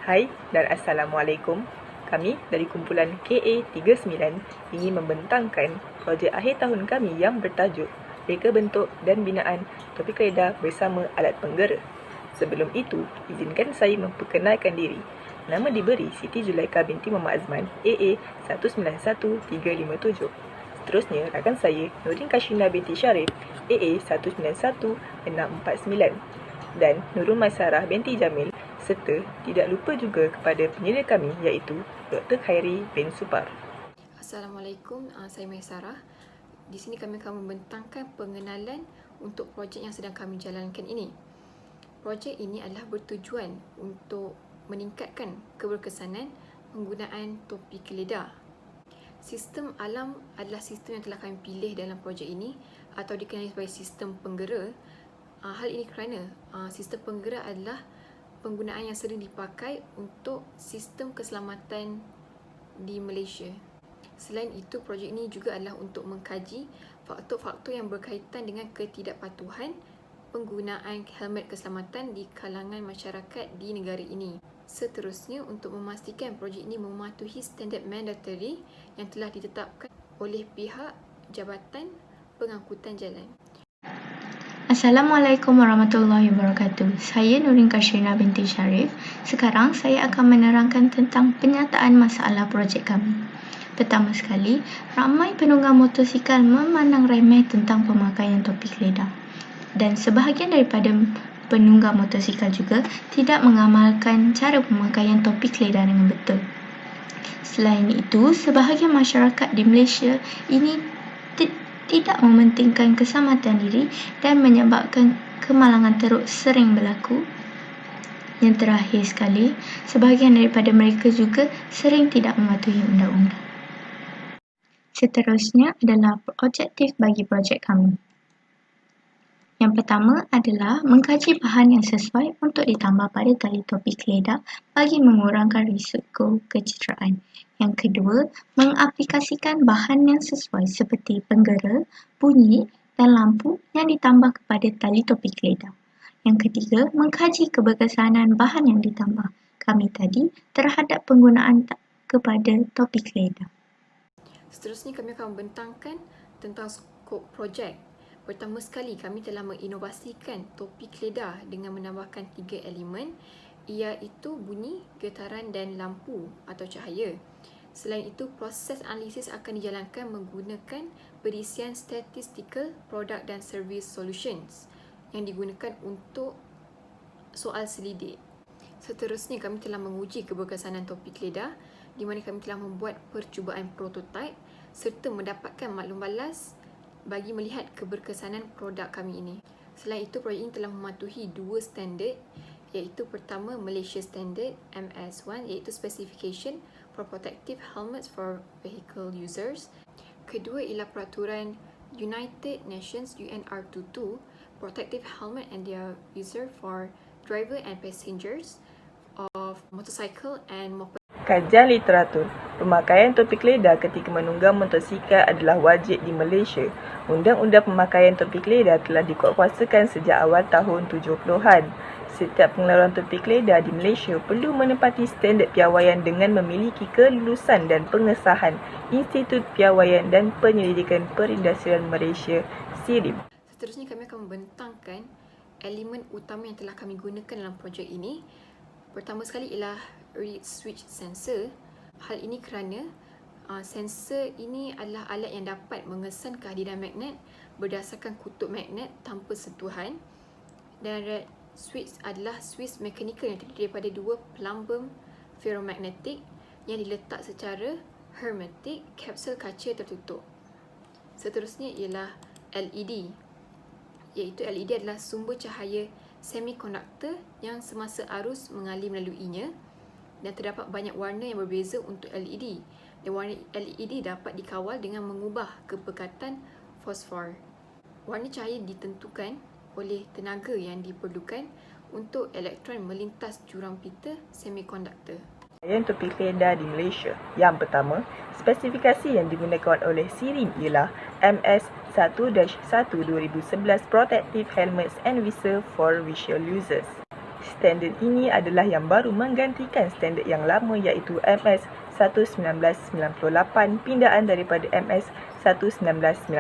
Hai dan Assalamualaikum. Kami dari kumpulan KA39 ingin membentangkan projek akhir tahun kami yang bertajuk Reka Bentuk dan Binaan Topik Reda bersama Alat Penggera. Sebelum itu, izinkan saya memperkenalkan diri. Nama diberi Siti Zulaika binti Muhammad Azman, AA 191357. Seterusnya, rakan saya Nurin Kashina binti Syarif, AA 191649 dan Nurul Maisarah binti Jamil, serta tidak lupa juga kepada penyelia kami iaitu Dr. Khairi bin Supar. Assalamualaikum, saya Maisarah. Di sini kami akan membentangkan pengenalan untuk projek yang sedang kami jalankan ini. Projek ini adalah bertujuan untuk meningkatkan keberkesanan penggunaan topi keleda. Sistem alam adalah sistem yang telah kami pilih dalam projek ini atau dikenali sebagai sistem penggera. Hal ini kerana sistem penggera adalah penggunaan yang sering dipakai untuk sistem keselamatan di Malaysia. Selain itu, projek ini juga adalah untuk mengkaji faktor-faktor yang berkaitan dengan ketidakpatuhan penggunaan helmet keselamatan di kalangan masyarakat di negara ini. Seterusnya, untuk memastikan projek ini mematuhi standard mandatory yang telah ditetapkan oleh pihak Jabatan Pengangkutan Jalan. Assalamualaikum warahmatullahi wabarakatuh. Saya Nurin Kashina binti Syarif. Sekarang saya akan menerangkan tentang penyataan masalah projek kami. Pertama sekali, ramai penunggang motosikal memandang remeh tentang pemakaian topi keleda. Dan sebahagian daripada penunggang motosikal juga tidak mengamalkan cara pemakaian topi keleda dengan betul. Selain itu, sebahagian masyarakat di Malaysia ini tidak mementingkan keselamatan diri dan menyebabkan kemalangan teruk sering berlaku. Yang terakhir sekali, sebahagian daripada mereka juga sering tidak mematuhi undang-undang. Seterusnya adalah objektif bagi projek kami. Yang pertama adalah mengkaji bahan yang sesuai untuk ditambah pada tali topi keleda bagi mengurangkan risiko kecederaan. Yang kedua, mengaplikasikan bahan yang sesuai seperti penggera, bunyi dan lampu yang ditambah kepada tali topi keleda. Yang ketiga, mengkaji keberkesanan bahan yang ditambah kami tadi terhadap penggunaan kepada topi keleda. Seterusnya, kami akan membentangkan tentang skop projek. Pertama sekali, kami telah menginovasikan topi keleda dengan menambahkan 3 elemen, iaitu bunyi, getaran dan lampu atau cahaya. Selain itu, proses analisis akan dijalankan menggunakan perisian statistical product dan service solutions yang digunakan untuk soal selidik. Seterusnya, kami telah menguji keberkesanan topi keleda di mana kami telah membuat percubaan prototipe serta mendapatkan maklum balas bagi melihat keberkesanan produk kami ini. Selain itu, projek ini telah mematuhi 2 standard, iaitu pertama Malaysia Standard MS1 iaitu Specification for Protective Helmets for Vehicle Users. Kedua ialah peraturan United Nations UNR22 Protective Helmet and their user for driver and passengers of motorcycle and moped. Kajian literatur, pemakaian topi keleda ketika menunggang motosikal adalah wajib di Malaysia. Undang-undang pemakaian topi keleda telah dikuatkuasakan sejak awal tahun 70-an. Setiap pengeluaran topi keleda di Malaysia perlu menepati standard piawaian dengan memiliki kelulusan dan pengesahan Institut Piawaian dan Penyelidikan Perindustrian Malaysia (SIRIM). Seterusnya, kami akan membentangkan elemen utama yang telah kami gunakan dalam projek ini. Pertama sekali ialah reed switch sensor. Hal ini kerana sensor ini adalah alat yang dapat mengesan kehadiran magnet berdasarkan kutub magnet tanpa sentuhan. Dan reed switch adalah switch mekanikal yang terdiri daripada 2 pelambung ferromagnetik yang diletak secara hermetik, kapsul kaca tertutup. Seterusnya ialah LED, iaitu LED adalah sumber cahaya semikonduktor yang semasa arus mengalir melaluinya dan terdapat banyak warna yang berbeza untuk LED. Dan warna LED dapat dikawal dengan mengubah kepekatan fosfor. Warna cahaya ditentukan oleh tenaga yang diperlukan untuk elektron melintas jurang pita semikonduktor. Pemakaian topi keleda di Malaysia. Yang pertama, spesifikasi yang digunakan oleh SIRIM ialah MS1-1 2011 Protective Helmets and Visor for Visual Users. Standard ini adalah yang baru menggantikan standard yang lama iaitu MS 1998 pindaan daripada MS 1996.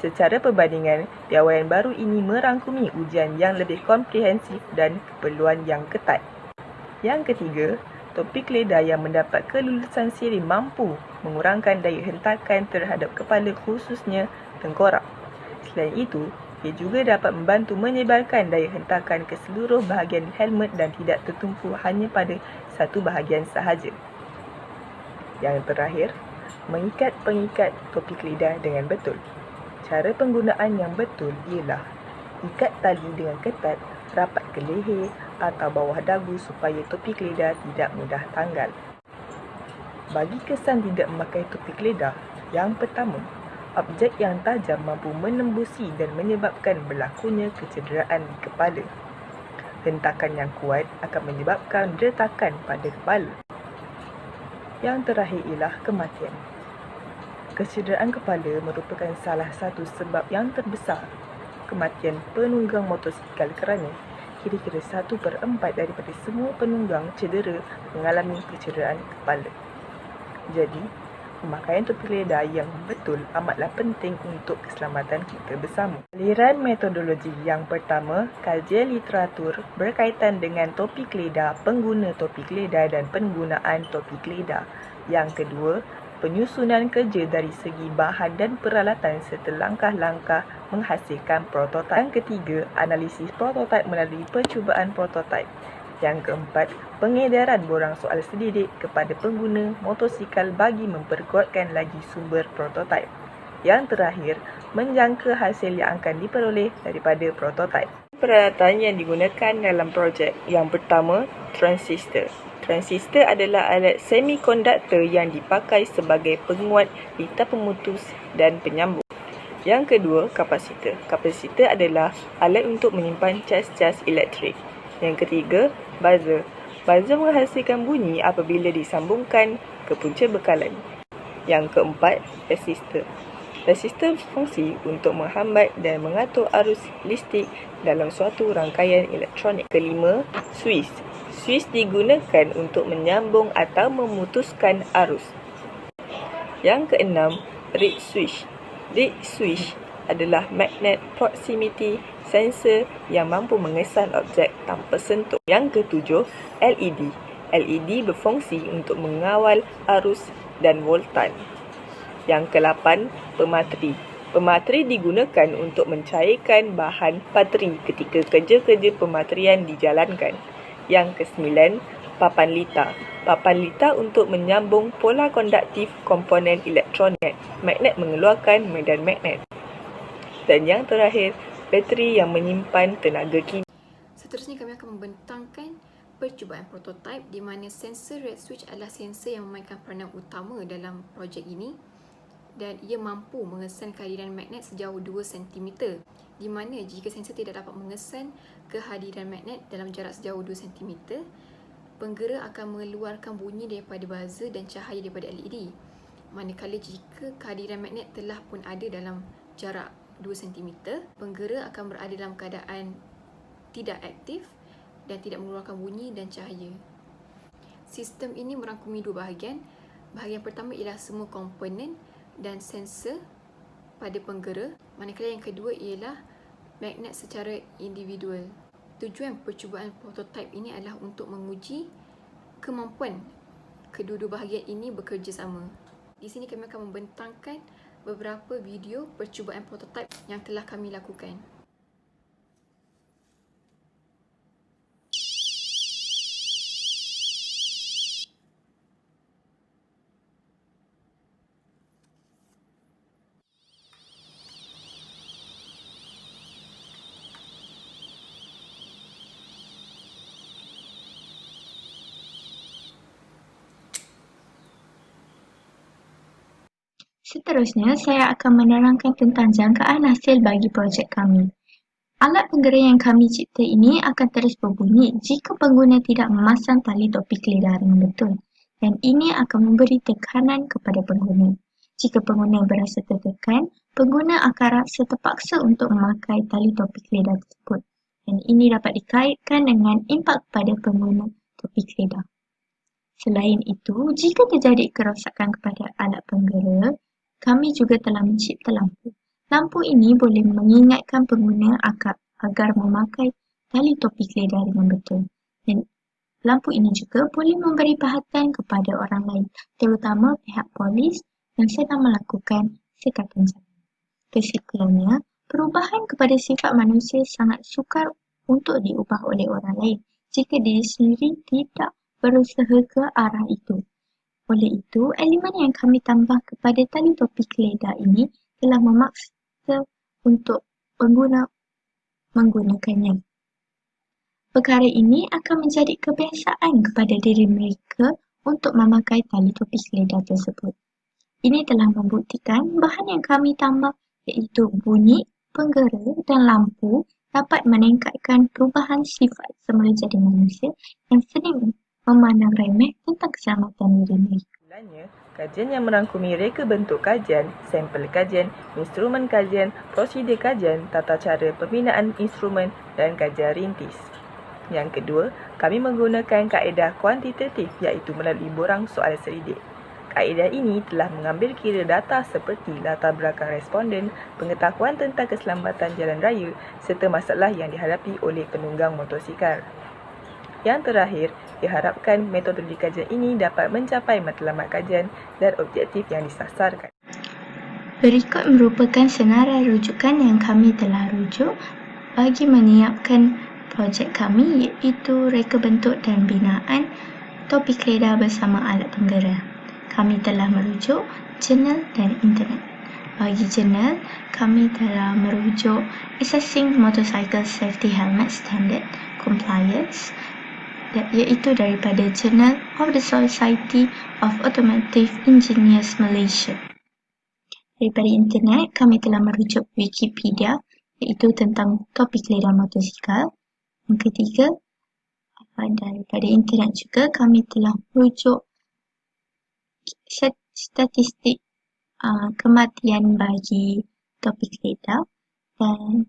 Secara perbandingan, piawaian baru ini merangkumi ujian yang lebih komprehensif dan keperluan yang ketat. Yang ketiga, topi keledar yang mendapat kelulusan siri mampu mengurangkan daya hentakan terhadap kepala khususnya tengkorak. Selain itu, ia juga dapat membantu menyebarkan daya hentakan ke seluruh bahagian helmet dan tidak tertumpu hanya pada satu bahagian sahaja. Yang terakhir, mengikat pengikat topi keledar dengan betul. Cara penggunaan yang betul ialah ikat tali dengan ketat rapat ke leher atau bawah dagu supaya topi keledar tidak mudah tanggal. Bagi kesan tidak memakai topi keledar, yang pertama, objek yang tajam mampu menembusi dan menyebabkan berlakunya kecederaan di kepala. Hentakan yang kuat akan menyebabkan retakan pada kepala. Yang terakhir ialah kematian. Kecederaan kepala merupakan salah satu sebab yang terbesar kematian penunggang motosikal kerana kira-kira 1/4 daripada semua penunggang cedera mengalami kecederaan kepala. Jadi, pemakaian topi keledar yang betul amatlah penting untuk keselamatan kita bersama. Aliran metodologi yang pertama, kajian literatur berkaitan dengan topi keledar, pengguna topi keledar dan penggunaan topi keledar. Yang kedua, penyusunan kerja dari segi bahan dan peralatan serta langkah-langkah menghasilkan prototipe. Yang ketiga, analisis prototipe melalui percubaan prototipe. Yang keempat, pengedaran borang soal selidik kepada pengguna motosikal bagi memperkuatkan lagi sumber prototipe. Yang terakhir, menjangka hasil yang akan diperoleh daripada prototipe. Peralatan yang digunakan dalam projek. Yang pertama, transistor. Transistor adalah alat semikonduktor yang dipakai sebagai penguat litar pemutus dan penyambung. Yang kedua, kapasitor. Kapasitor adalah alat untuk menyimpan cas-cas elektrik. Yang ketiga, buzzer. Buzzer menghasilkan bunyi apabila disambungkan ke punca bekalan. Yang keempat, resistor. Resistor berfungsi untuk menghambat dan mengatur arus listrik dalam suatu rangkaian elektronik. Kelima, switch. Switch digunakan untuk menyambung atau memutuskan arus. Yang keenam, reed switch. Reed switch adalah magnet proximity sensor yang mampu mengesan objek tanpa sentuh. Yang ketujuh, LED. LED berfungsi untuk mengawal arus dan voltan. Yang ke-8, pemateri. Pemateri digunakan untuk mencairkan bahan bateri ketika kerja-kerja pematerian dijalankan. Yang ke-9, papan litar. Papan litar untuk menyambung pola konduktif komponen elektronik. Magnet mengeluarkan medan magnet. Dan yang terakhir, bateri yang menyimpan tenaga kimia. Seterusnya kami akan membentangkan percubaan prototipe di mana sensor red switch adalah sensor yang memainkan peranan utama dalam projek ini dan ia mampu mengesan kehadiran magnet sejauh 2 cm di mana jika sensor tidak dapat mengesan kehadiran magnet dalam jarak sejauh 2 cm, penggera akan mengeluarkan bunyi daripada buzzer dan cahaya daripada LED. Manakala jika kehadiran magnet telah pun ada dalam jarak 2 cm, penggera akan berada dalam keadaan tidak aktif dan tidak mengeluarkan bunyi dan cahaya. Sistem ini merangkumi 2 bahagian. Bahagian pertama ialah semua komponen dan sensor pada penggera, manakala yang kedua ialah magnet secara individual. Tujuan percubaan prototipe ini adalah untuk menguji kemampuan kedua-dua bahagian ini bekerjasama. Di sini kami akan membentangkan beberapa video percubaan prototipe yang telah kami lakukan. Seterusnya, saya akan menerangkan tentang jangkaan hasil bagi projek kami. Alat penggera yang kami cipta ini akan terus berbunyi jika pengguna tidak memasang tali topi keledar dengan betul dan ini akan memberi tekanan kepada pengguna. Jika pengguna berasa tertekan, pengguna akan rasa terpaksa untuk memakai tali topi keledar tersebut. dan ini dapat dikaitkan dengan impak kepada pengguna topi keledar. Selain itu, jika terjadi kerosakan kepada alat penggera, kami juga telah mencipta lampu. Lampu ini boleh mengingatkan pengguna agar memakai tali topi keledar dengan betul. Dan lampu ini juga boleh memberi perhatian kepada orang lain, terutama pihak polis yang sedang melakukan sekatan jalan. Kesimpulannya, perubahan kepada sifat manusia sangat sukar untuk diubah oleh orang lain jika diri sendiri tidak berusaha ke arah itu. Oleh itu, elemen yang kami tambah kepada tali topi keledar ini telah memaksa untuk pengguna menggunakannya. Perkara ini akan menjadi kebiasaan kepada diri mereka untuk memakai tali topi keledar tersebut. Ini telah membuktikan bahan yang kami tambah iaitu bunyi, penggera dan lampu dapat meningkatkan perubahan sifat semula jadi manusia yang sering memandang remeh tentang keselamatan diri mereka. Kesimpulannya, kajian yang merangkumi reka bentuk kajian, sampel kajian, instrumen kajian, prosedur kajian, tata cara pembinaan instrumen dan kajian rintis. Yang kedua, kami menggunakan kaedah kuantitatif iaitu melalui borang soal selidik. Kaedah ini telah mengambil kira data seperti latar belakang responden, pengetahuan tentang keselamatan jalan raya serta masalah yang dihadapi oleh penunggang motosikal. Yang terakhir, diharapkan metodologi kajian ini dapat mencapai matlamat kajian dan objektif yang disasarkan. Berikut merupakan senarai rujukan yang kami telah rujuk bagi menyiapkan projek kami iaitu reka bentuk dan binaan topi keledar bersama alat penggera. Kami telah merujuk jurnal dan internet. Bagi jurnal, kami telah merujuk Assessing Motorcycle Safety Helmet Standard Compliance iaitu daripada Journal of the Society of Automotive Engineers Malaysia. Daripada internet, kami telah merujuk Wikipedia iaitu tentang topi keledar motosikal. Yang ketiga, daripada internet juga kami telah merujuk statistik kematian bagi topi keledar. Dan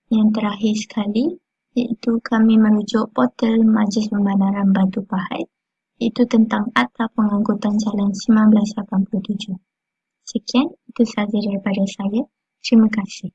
yang terakhir sekali iaitu kami merujuk portal Majlis Pembenaran Batu Pahat iaitu tentang Akta Pengangkutan Jalan 1987. Sekian, itu sahaja daripada saya. Terima kasih.